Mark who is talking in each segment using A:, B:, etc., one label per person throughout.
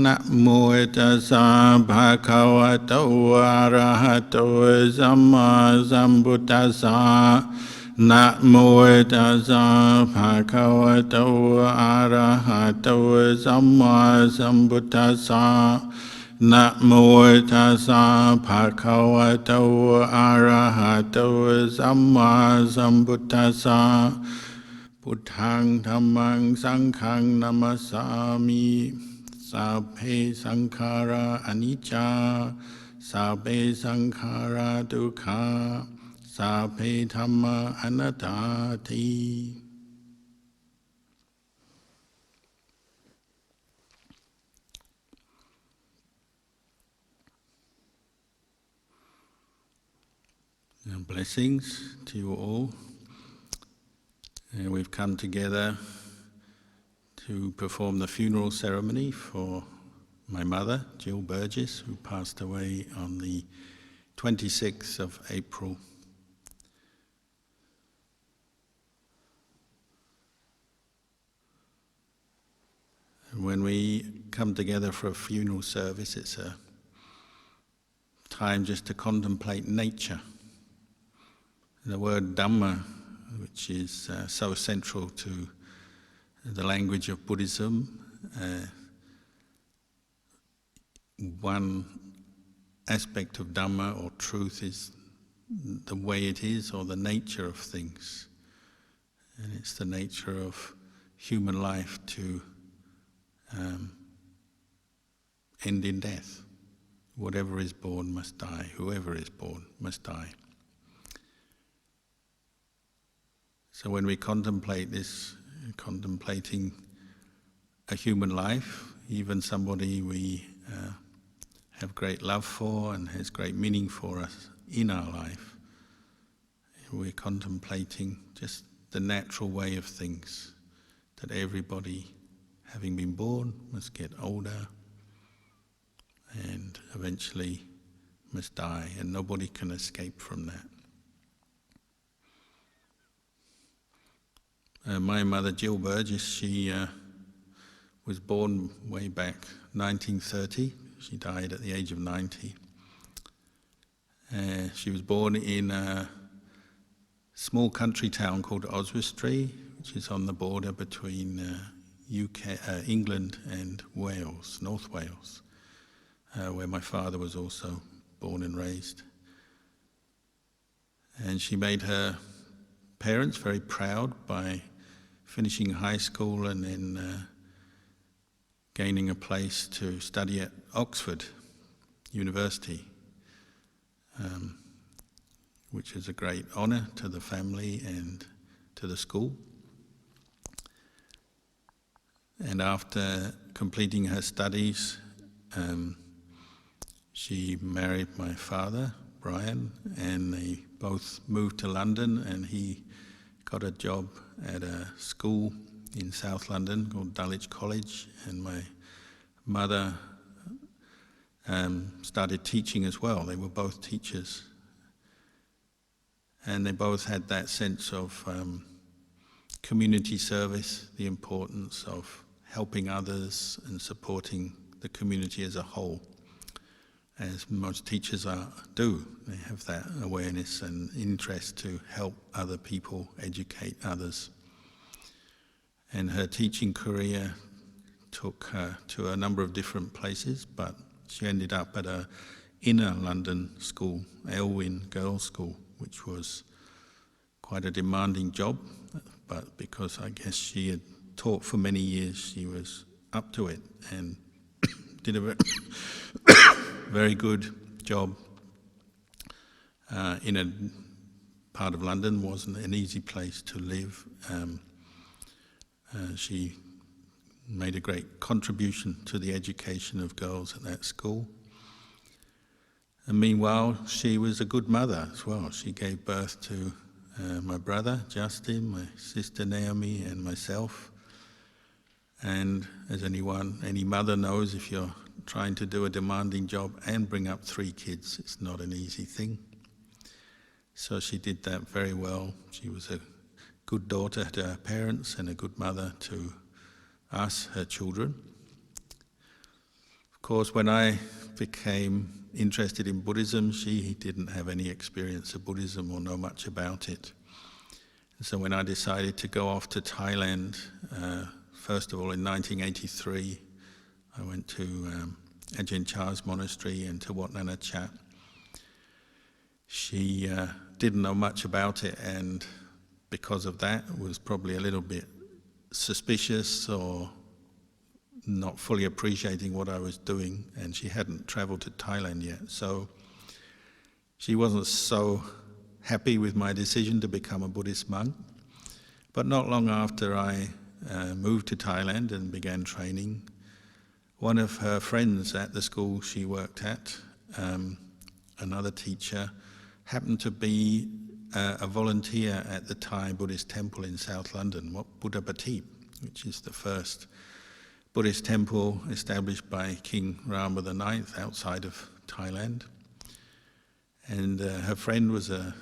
A: นะโมตัสสะภะคะวะโตอะระหะโตสัมมาสัมพุทธัสสะนะโมตัสสะภะคะวะโตอะระหะโตสัมมาสัมพุทธัสสะนะโมตัสสะภะคะวะโตอะระหะโตสัมมาสัมพุทธัสสะพุทธังธัมมังสังฆังนะมัสสามิสัพเพสังขาราอนิจจาสัพเพสังขาราทุกขาสัพเพธัมมาอนัตตาทิ Blessings to you all. We've come together to perform the funeral ceremony for my mother, Jill Burgis, who passed away on the 26th of April. And when we come together for a funeral service, it's a time just to contemplate nature. The word Dhamma, which is so central to the language of Buddhism, one aspect of Dhamma or truth is the way it is or the nature of things. And it's the nature of human life to end in death. Whatever is born must die. Whoever is born must die. So when we contemplate this, contemplating a human life, even somebody we have great love for and has great meaning for us in our life, we're contemplating just the natural way of things, that everybody, having been born, must get older and eventually must die, and nobody can escape from that. My mother, Jill Burgis, she was born way back 1930. She died at the age of 90. She was born in a small country town called Oswestry, which is on the border between England and Wales, North Wales, where my father was also born and raised. And she made her parents very proud by finishing high school and then gaining a place to study at Oxford University, which is a great honour to the family and to the school. And after completing her studies, she married my father, Brian, and they both moved to London, and he got a job at a school in South London called Dulwich College, and my mother started teaching as well. They were both teachers, and they both had that sense of community service, the importance of helping others and supporting the community as a whole, as most teachers do. They have that awareness and interest to help other people, educate others. And her teaching career took her to a number of different places, but she ended up at a inner London school, Elwyn Girls' School, which was quite a demanding job, but because I guess she had taught for many years, she was up to it and did a very good job in a part of London. Wasn't an easy place to live. She made a great contribution to the education of girls at that school. And meanwhile, she was a good mother as well. She gave birth to my brother, Justin, my sister Naomi, and myself. And as any mother knows, if you're trying to do a demanding job and bring up 3 kids, it's not an easy thing. So she did that very well. She was a good daughter to her parents and a good mother to us, her children. course, when I became interested in Buddhism, she didn't have any experience of Buddhism or know much about it. And so when I decided to go off to Thailand, first of all in 1983, I went to Ajahn Chah's monastery and to Wat Nanachat. She didn't know much about it, and because of that was probably a little bit suspicious or not fully appreciating what I was doing, and she hadn't travelled to Thailand yet. So she wasn't so happy with my decision to become a Buddhist monk. But not long after I moved to Thailand and began training, one of her friends at the school she worked at, another teacher, happened to be a volunteer at the Thai Buddhist temple in South London, Wat Buddha Patip, which is the first Buddhist temple established by King Rama IX outside of Thailand. And her friend was a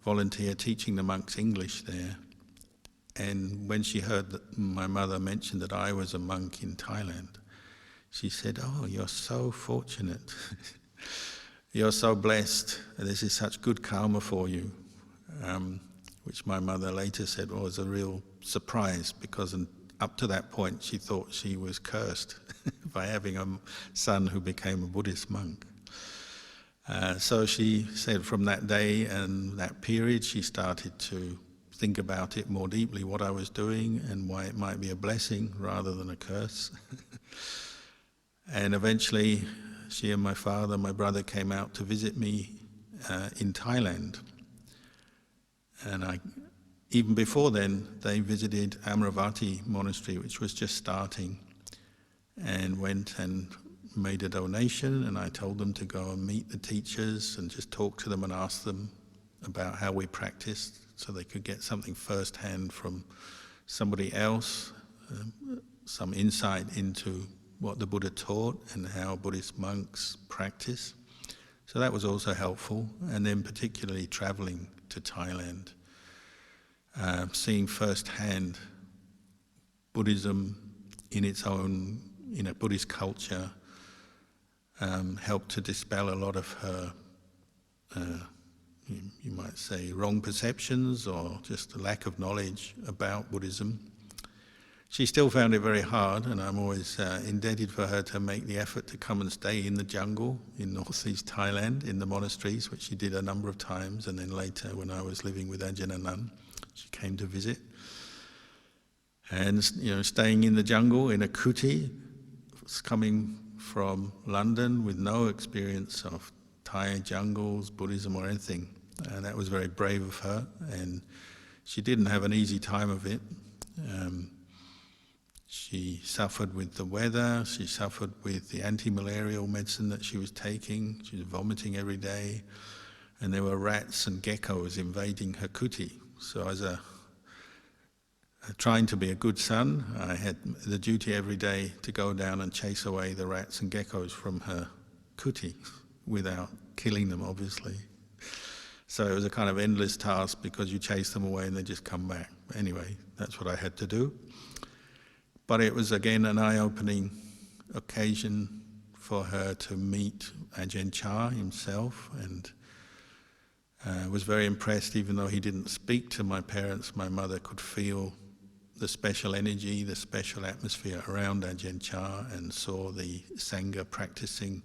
A: volunteer teaching the monks English there. And when she heard that my mother mentioned that I was a monk in Thailand, she said, "Oh, you're so fortunate. You're so blessed. This is such good karma for you." Which my mother later said was a real surprise, because up to that point she thought she was cursed by having a son who became a Buddhist monk. So she said from that day and that period she started to think about it more deeply, what I was doing and why it might be a blessing rather than a curse. And eventually she and my father, my brother, came out to visit me in Thailand. And even before then, they visited Amaravati Monastery, which was just starting, and went and made a donation, and I told them to go and meet the teachers and just talk to them and ask them about how we practiced, so they could get something firsthand from somebody else, some insight into what the Buddha taught and how Buddhist monks practice. So that was also helpful. And then particularly travelling to Thailand, seeing firsthand Buddhism in its own, in a Buddhist culture, helped to dispel a lot of her, you might say, wrong perceptions or just a lack of knowledge about Buddhism. She still found it very hard, and I'm always indebted for her to make the effort to come and stay in the jungle in northeast Thailand, in the monasteries, which she did a number of times, and then later when I was living with Ajahn Anan, she came to visit. And staying in the jungle in a kuti, coming from London with no experience of Thai jungles, Buddhism or anything, and that was very brave of her, and she didn't have an easy time of it. She suffered with the weather, she suffered with the anti-malarial medicine that she was taking, she was vomiting every day, and there were rats and geckos invading her kuti. So as trying to be a good son, I had the duty every day to go down and chase away the rats and geckos from her kuti, without killing them, obviously. So it was a kind of endless task, because you chase them away and they just come back. Anyway, that's what I had to do. But it was again an eye-opening occasion for her to meet Ajahn Chah himself, and was very impressed. Even though he didn't speak to my parents, my mother could feel the special energy, the special atmosphere around Ajahn Chah, and saw the Sangha practicing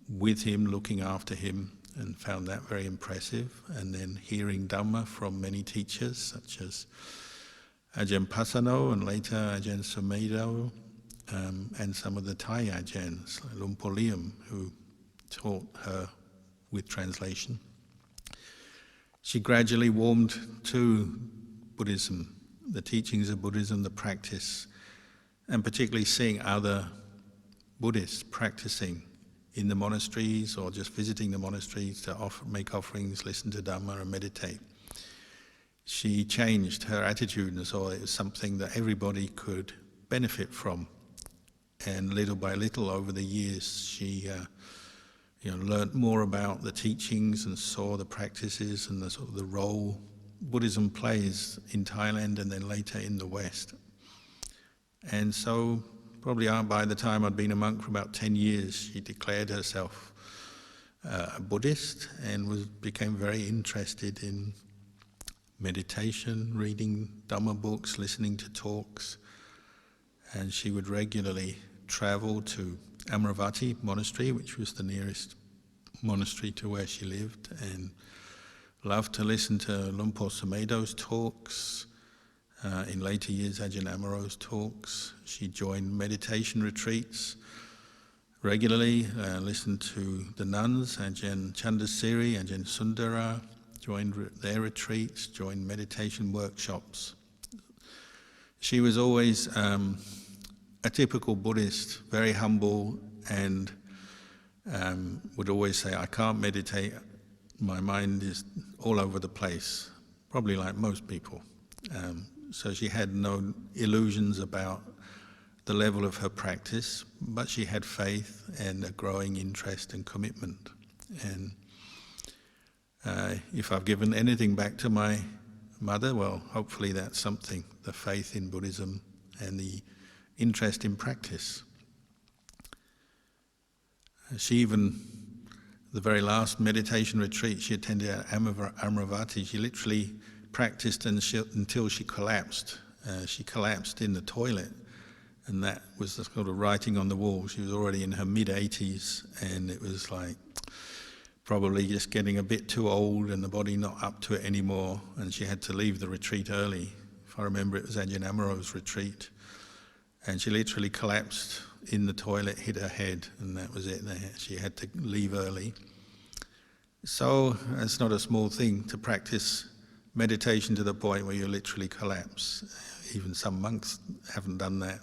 A: with him, looking after him, and found that very impressive. And then hearing Dhamma from many teachers, such as Ajahn Pasano and later Ajahn Sumedo, and some of the Thai Ajahns, like Luang Por Liam, who taught her with translation. She gradually warmed to Buddhism, the teachings of Buddhism, the practice, and particularly seeing other Buddhists practicing in the monasteries or just visiting the monasteries to make offerings, listen to Dhamma and meditate. She changed her attitude and saw it was something that everybody could benefit from. And little by little over the years, she learned more about the teachings and saw the practices and the sort of the role Buddhism plays in Thailand and then later in the West. And so probably by the time I'd been a monk for about 10 years, she declared herself a Buddhist and became very interested in meditation, reading Dhamma books, listening to talks. And she would regularly travel to Amaravati Monastery, which was the nearest monastery to where she lived, and loved to listen to Lumpur Sumedho's talks. In later years, Ajahn Amaro's talks. She joined meditation retreats regularly, listened to the nuns, Ajahn Chandasiri, Ajahn Sundara, joined their retreats, joined meditation workshops. She was always a typical Buddhist, very humble, and would always say, I can't meditate, my mind is all over the place, probably like most people. So she had no illusions about the level of her practice, but she had faith and a growing interest and commitment. And if I've given anything back to my mother, well, hopefully that's something, the faith in Buddhism and the interest in practice. She even, the very last meditation retreat she attended at Amaravati, she literally practiced until she collapsed. She collapsed in the toilet, and that was the sort of writing on the wall. She was already in her mid-80s, and it was like probably just getting a bit too old and the body not up to it anymore, and she had to leave the retreat early. If I remember, it was Ajahn Amaro's retreat, and she literally collapsed in the toilet, hit her head, and that was it. She had to leave early. So it's not a small thing to practice meditation to the point where you literally collapse. Even some monks haven't done that.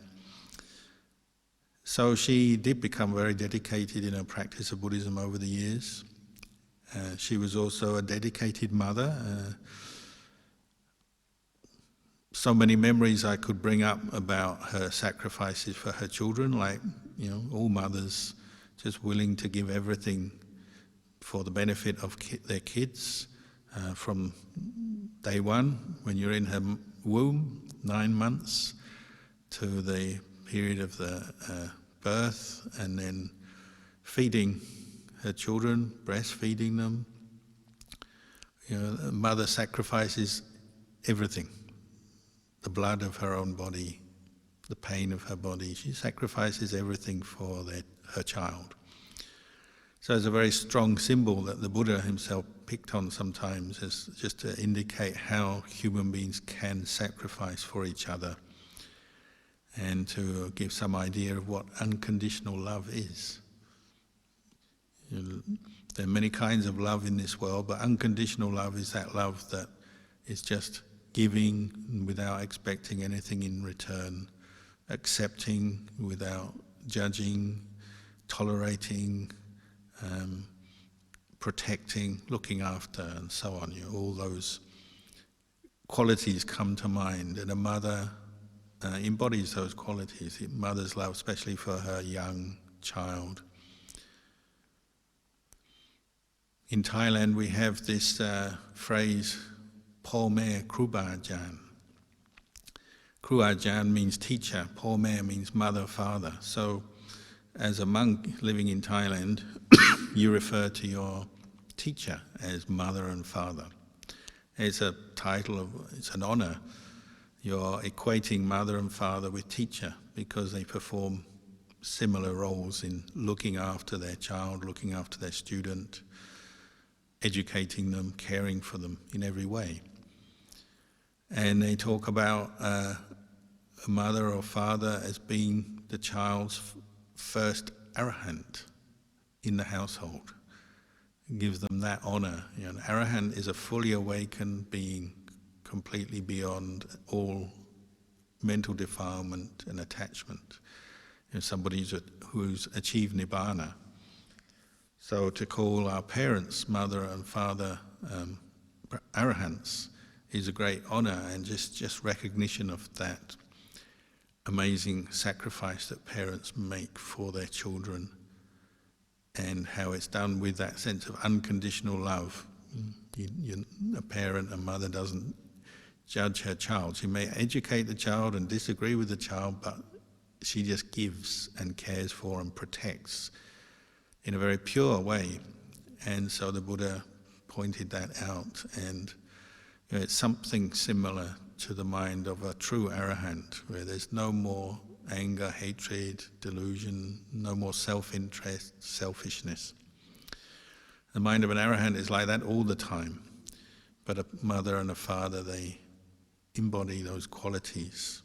A: So she did become very dedicated in her practice of Buddhism over the years. She was also a dedicated mother. So many memories I could bring up about her sacrifices for her children, like, all mothers just willing to give everything for the benefit of their kids, from day one, when you're in her womb, 9 months, to the period of the birth, and then feeding her children, breastfeeding them. The mother sacrifices everything. The blood of her own body, the pain of her body. She sacrifices everything for her child. So it's a very strong symbol that the Buddha himself picked on sometimes, as just to indicate how human beings can sacrifice for each other, and to give some idea of what unconditional love is. There are many kinds of love in this world, but unconditional love is that love that is just giving without expecting anything in return, accepting without judging, tolerating, protecting, looking after, and so on. All those qualities come to mind, and a mother embodies those qualities. Mother's love, especially for her young child. In Thailand, we have this phrase, Po Me Kruba Ajahn. Kruba Ajahn means teacher, Po Me means mother, father. So as a monk living in Thailand, you refer to your teacher as mother and father. It's a title, it's an honor. You're equating mother and father with teacher because they perform similar roles in looking after their child, looking after their student, educating them, caring for them in every way. And they talk about a mother or father as being the child's first arahant in the household. It gives them that honor. An arahant is a fully awakened being, completely beyond all mental defilement and attachment. Somebody who's achieved nibbana. So to call our parents, mother and father, arahants is a great honor, and just recognition of that amazing sacrifice that parents make for their children, and how it's done with that sense of unconditional love. A parent, a mother doesn't judge her child. She may educate the child and disagree with the child, but she just gives and cares for and protects in a very pure way. And so the Buddha pointed that out, and it's something similar to the mind of a true arahant, where there's no more anger, hatred, delusion, no more self-interest, selfishness. The mind of an arahant is like that all the time, but a mother and a father, they embody those qualities.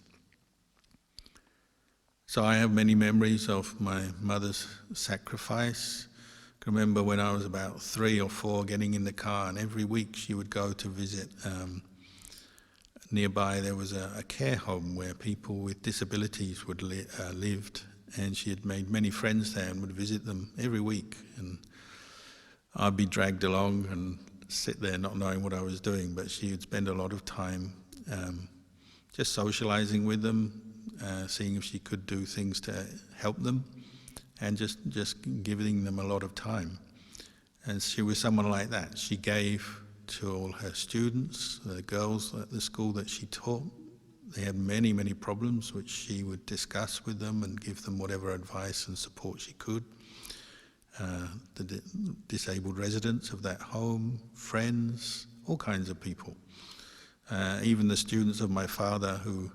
A: So I have many memories of my mother's sacrifice. I can remember when I was about 3 or 4 getting in the car, and every week she would go to visit. Nearby there was a care home where people with disabilities would lived, and she had made many friends there and would visit them every week. And I'd be dragged along and sit there not knowing what I was doing, but she would spend a lot of time just socializing with them, seeing if she could do things to help them, and just giving them a lot of time. And she was someone like that. She gave to all her students, the girls at the school that she taught. They had many, many problems which she would discuss with them and give them whatever advice and support she could. The disabled residents of that home, friends, all kinds of people. Even the students of my father who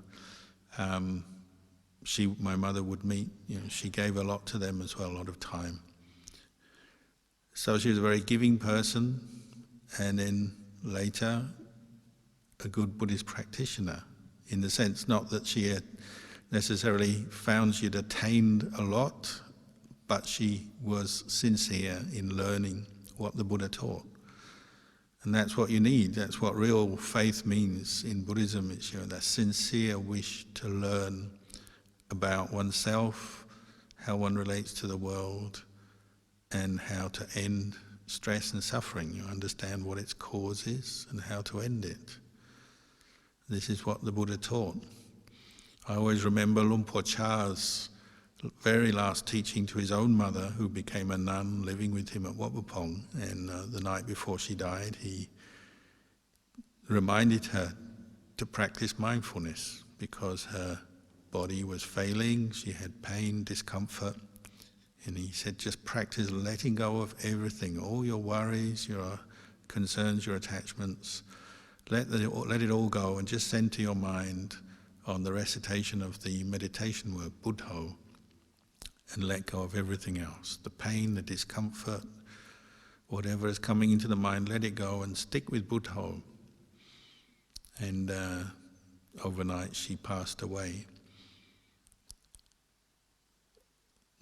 A: my mother would meet, she gave a lot to them as well, a lot of time. So she was a very giving person, and then later a good Buddhist practitioner, in the sense not that she had necessarily found she'd attained a lot, but she was sincere in learning what the Buddha taught. And that's what you need. That's what real faith means in Buddhism. It's that sincere wish to learn about oneself, how one relates to the world, and how to end stress and suffering. You understand what its cause is and how to end it. This is what the Buddha taught. I always remember Luang Por Chah's very last teaching to his own mother, who became a nun living with him at Wat Pah Pong, and the night before she died, he reminded her to practice mindfulness because her body was failing, she had pain, discomfort, and he said just practice letting go of everything, all your worries, your concerns, your attachments, let it all go, and just center your mind on the recitation of the meditation word, Buddho, and let go of everything else. The pain, the discomfort, whatever is coming into the mind, let it go and stick with Buddho. And overnight she passed away.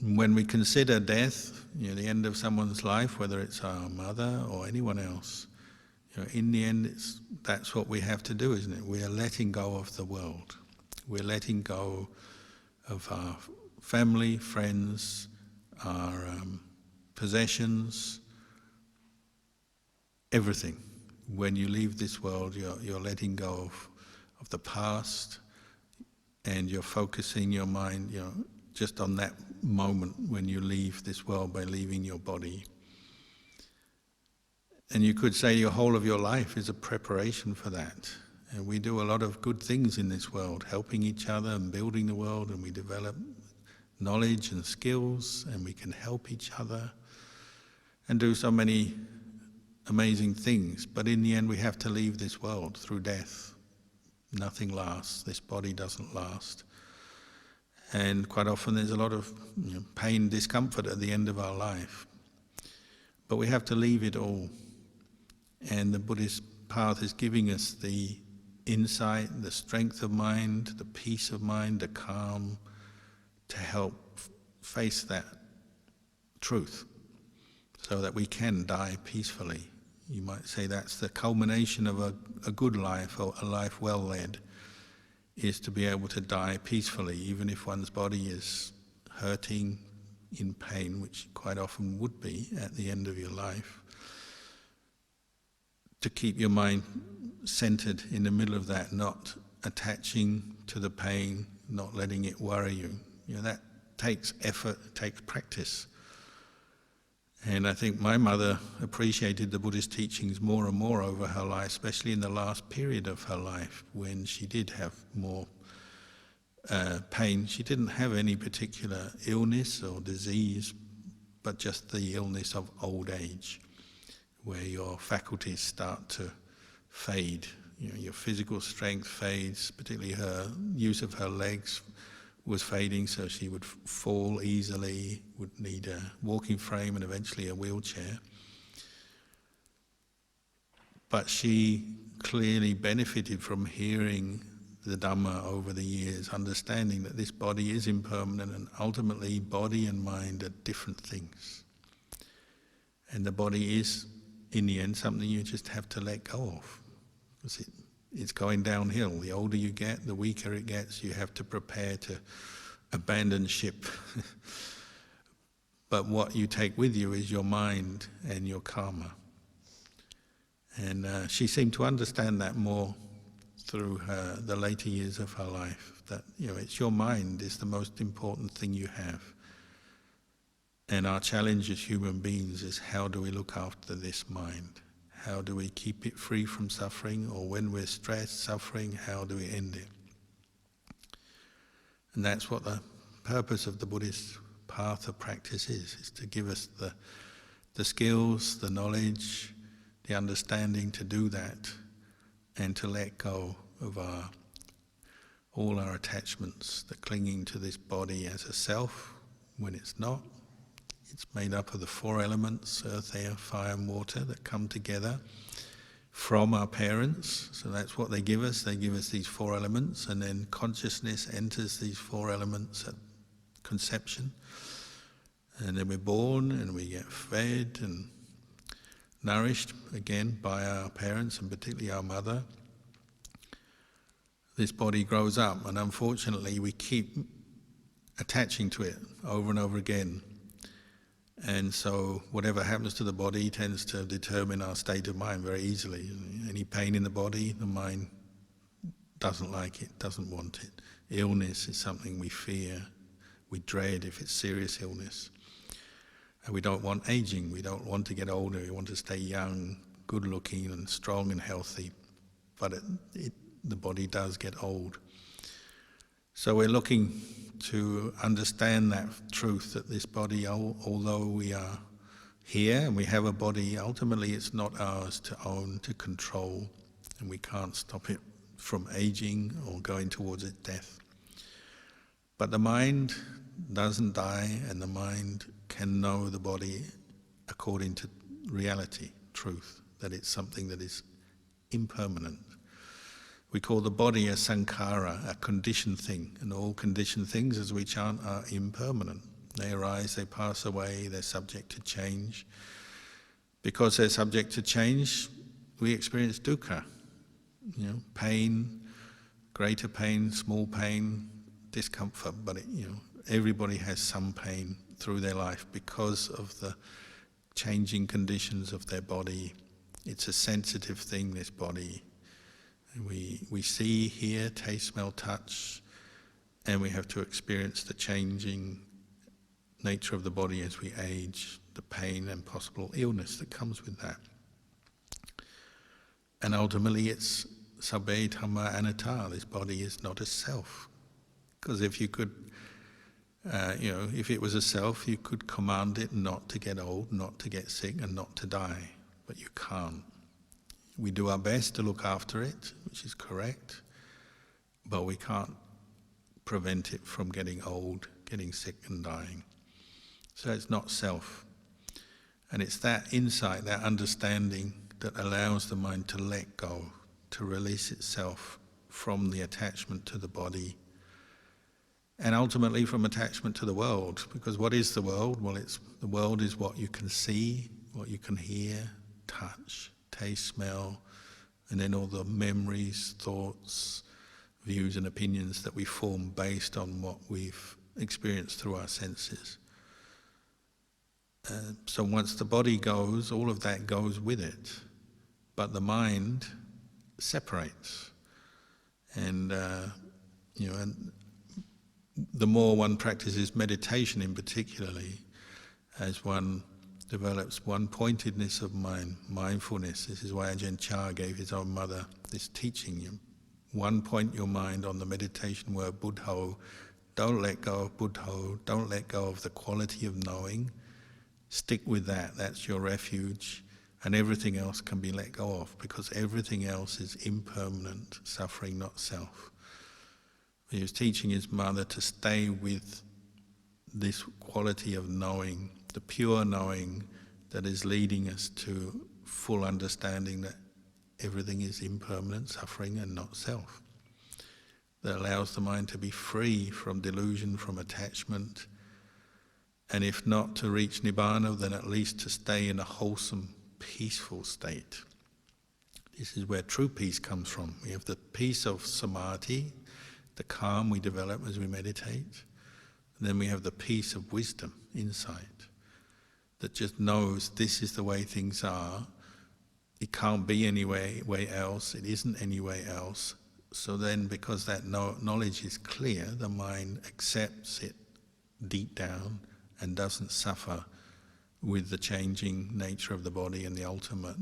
A: When we consider death, the end of someone's life, whether it's our mother or anyone else, in the end that's what we have to do, isn't it? We are letting go of the world. We're letting go of our family, friends, our possessions, everything. When you leave this world, you're letting go of the past, and you're focusing your mind, just on that moment when you leave this world by leaving your body. And you could say your whole of your life is a preparation for that. And we do a lot of good things in this world, helping each other and building the world, and we develop knowledge and skills, and we can help each other and do so many amazing things. But in the end, we have to leave this world through death. Nothing lasts. This body doesn't last. And quite often there's a lot of pain, discomfort at the end of our life. But we have to leave it all. And the Buddhist path is giving us the insight, the strength of mind, the peace of mind, the calm, to help face that truth so that we can die peacefully. You might say that's the culmination of a good life, or a life well led, is to be able to die peacefully, even if one's body is hurting, in pain, which quite often would be at the end of your life. To keep your mind centered in the middle of that, not attaching to the pain, not letting it worry you. That takes effort, takes practice. And I think my mother appreciated the Buddhist teachings more and more over her life, especially in the last period of her life, when she did have more pain. She didn't have any particular illness or disease, but just the illness of old age, where your faculties start to fade. You know, your physical strength fades, particularly her use of her legs was fading, so she would fall easily, would need a walking frame and eventually a wheelchair. But she clearly benefited from hearing the Dhamma over the years, understanding that this body is impermanent and ultimately body and mind are different things. And the body is, in the end, something you just have to let go of. Because it's going downhill. The older you get, the weaker it gets. You have to prepare to abandon ship. But what you take with you is your mind and your karma. And she seemed to understand that more through the later years of her life, that it's your mind is the most important thing you have. And our challenge as human beings is, how do we look after this mind? How do we keep it free from suffering? Or when we're stressed, suffering, how do we end it? And that's what the purpose of the Buddhist path of practice is to give us the skills, the knowledge, the understanding to do that, and to let go of all our attachments, the clinging to this body as a self when it's not. It's made up of the 4 elements, earth, air, fire and water, that come together from our parents. So that's what they give us. They give us these 4 elements, and then consciousness enters these 4 elements at conception. And then we're born and we get fed and nourished again by our parents, and particularly our mother. This body grows up, and unfortunately we keep attaching to it over and over again. And so whatever happens to the body tends to determine our state of mind very easily. Any pain in the body, the mind doesn't like it, doesn't want it. Illness is something we fear, we dread if it's serious illness. And we don't want aging, we don't want to get older, we want to stay young, good looking and strong and healthy. But the body does get old. So we're looking to understand that truth, that this body, although we are here and we have a body, ultimately it's not ours to own, to control, and we can't stop it from aging or going towards its death. But the mind doesn't die, and the mind can know the body according to reality, truth, that it's something that is impermanent. We call the body a sankhara, a conditioned thing, and all conditioned things, as we chant, are impermanent. They arise, they pass away, they're subject to change. Because they're subject to change, we experience dukkha, pain, greater pain, small pain, discomfort, but everybody has some pain through their life because of the changing conditions of their body. It's a sensitive thing, this body. We see, hear, taste, smell, touch, and we have to experience the changing nature of the body as we age, the pain and possible illness that comes with that. And ultimately it's sabbe dhamma anatta, this body is not a self. Because if you could, if it was a self, you could command it not to get old, not to get sick, and not to die, but you can't. We do our best to look after it, which is correct, but we can't prevent it from getting old, getting sick and dying. So it's not self. And it's that insight, that understanding that allows the mind to let go, to release itself from the attachment to the body, and ultimately from attachment to the world. Because what is the world? Well, the world is what you can see, what you can hear, touch, taste, smell, and then all the memories, thoughts, views and opinions that we form based on what we've experienced through our senses. So once the body goes, all of that goes with it, but the mind separates. And and the more one practices meditation in particularly, as one develops one-pointedness of mind, mindfulness. This is why Ajahn Chah gave his own mother this teaching. one point your mind on the meditation word Buddho. Don't let go of Buddho. Don't let go of the quality of knowing. Stick with that. That's your refuge. And everything else can be let go of, because everything else is impermanent suffering, not self. He was teaching his mother to stay with this quality of knowing, the pure knowing that is leading us to full understanding that everything is impermanent suffering and not self. That allows the mind to be free from delusion, from attachment, and if not to reach Nibbana, then at least to stay in a wholesome, peaceful state. This is where true peace comes from. We have the peace of samadhi, the calm we develop as we meditate. And then we have the peace of wisdom, insight, that just knows this is the way things are. It can't be any way else. It isn't any way else. So then, because that knowledge is clear, the mind accepts it deep down and doesn't suffer with the changing nature of the body and the ultimate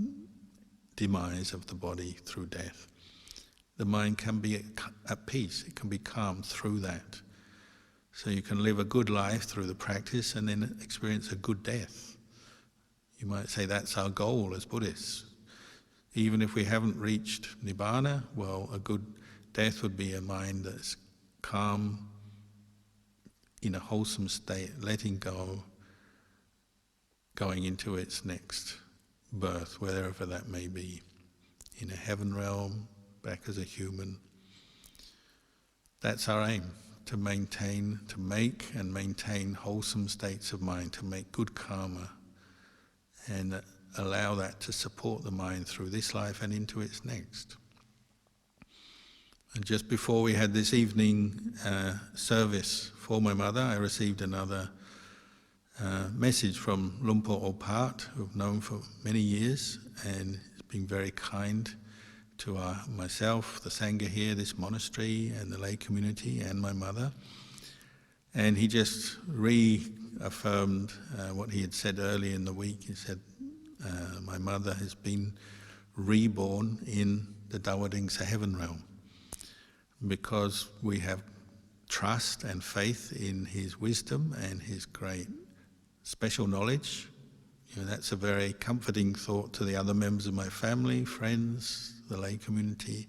A: demise of the body through death. The mind can be at peace. It can be calm through that. So you can live a good life through the practice and then experience a good death. You might say that's our goal as Buddhists. Even if we haven't reached Nibbana, well, a good death would be a mind that's calm, in a wholesome state, letting go, going into its next birth, wherever that may be, in a heaven realm, back as a human. That's our aim, to make and maintain wholesome states of mind, to make good karma, and allow that to support the mind through this life and into its next. And just before we had this evening service for my mother, I received another message from Lumpur Opat, who I've known for many years, and has been very kind to myself, the Sangha here, this monastery, and the lay community, and my mother. And he just reaffirmed what he had said earlier in the week. He said, my mother has been reborn in the Dawadingsa heaven realm, because we have trust and faith in his wisdom and his great special knowledge. You know, that's a very comforting thought to the other members of my family, friends, the lay community.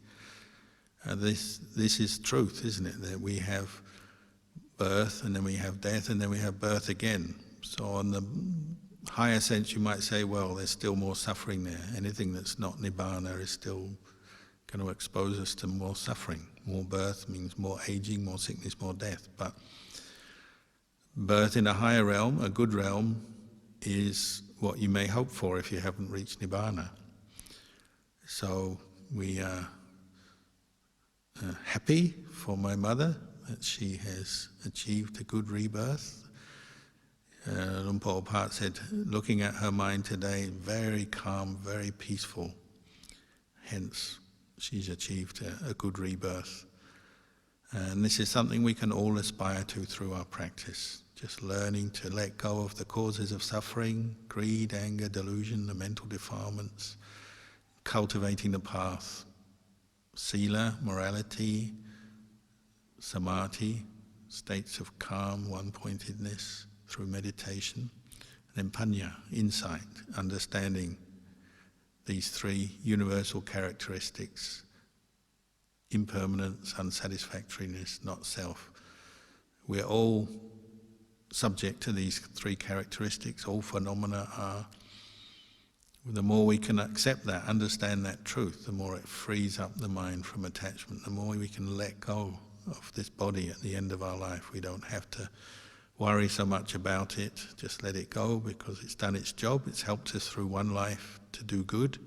A: This is truth, isn't it? That we have birth, and then we have death, and then we have birth again. So on the higher sense, you might say, well, there's still more suffering there. Anything that's not Nibbana is still going to expose us to more suffering. More birth means more aging, more sickness, more death. But birth in a higher realm, a good realm, is what you may hope for if you haven't reached Nibbana. So we are happy for my mother that she has achieved a good rebirth. Lumpur Opat said, looking at her mind today, very calm, very peaceful. Hence, she's achieved a good rebirth. And this is something we can all aspire to through our practice. Just learning to let go of the causes of suffering, greed, anger, delusion, the mental defilements, cultivating the path, sila, morality, samadhi, states of calm, one-pointedness through meditation, and then panya, insight, understanding these three universal characteristics: impermanence, unsatisfactoriness, not self. We're all subject to these three characteristics. All phenomena are. The more we can accept that, understand that truth, the more it frees up the mind from attachment, the more we can let go of this body at the end of our life. We don't have to worry so much about it, just let it go, because it's done its job. It's helped us through one life to do good.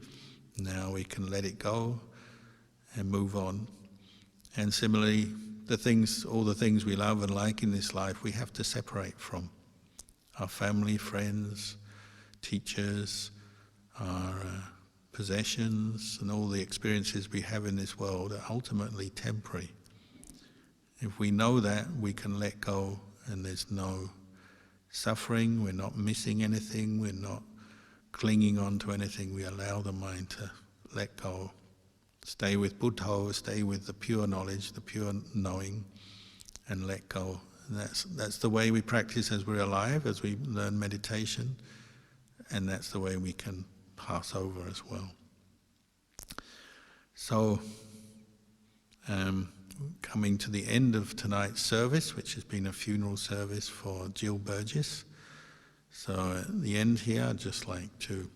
A: Now we can let it go and move on. And similarly, all the things we love and like in this life, we have to separate from. Our family, friends, teachers, our possessions, and all the experiences we have in this world are ultimately temporary. If we know that, we can let go, and there's no suffering, we're not missing anything, we're not clinging on to anything. We allow the mind to let go stay with Buddha, stay with the pure knowledge, the pure knowing, and let go. And that's the way we practice as we're alive, as we learn meditation, and that's the way we can pass over as well. So, coming to the end of tonight's service, which has been a funeral service for Jill Burgis. So at the end here, I'd just like to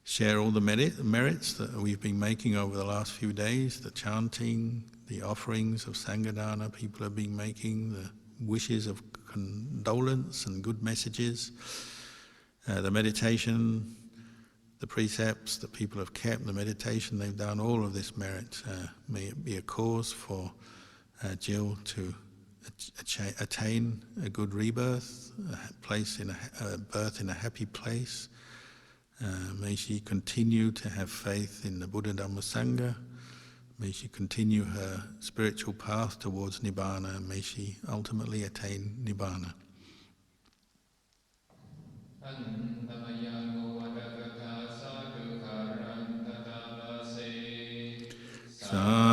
A: share all the merits that we've been making over the last few days, the chanting, the offerings of Sanghadana people have been making, the wishes of condolence and good messages, the meditation, the precepts that people have kept, the meditation they've done, all of this merit. May it be a cause for Jill to attain a good rebirth, a birth in a happy place. May she continue to have faith in the Buddha Dhamma Sangha. May she continue her spiritual path towards Nibbana, and may she ultimately attain Nibbana. Sadhu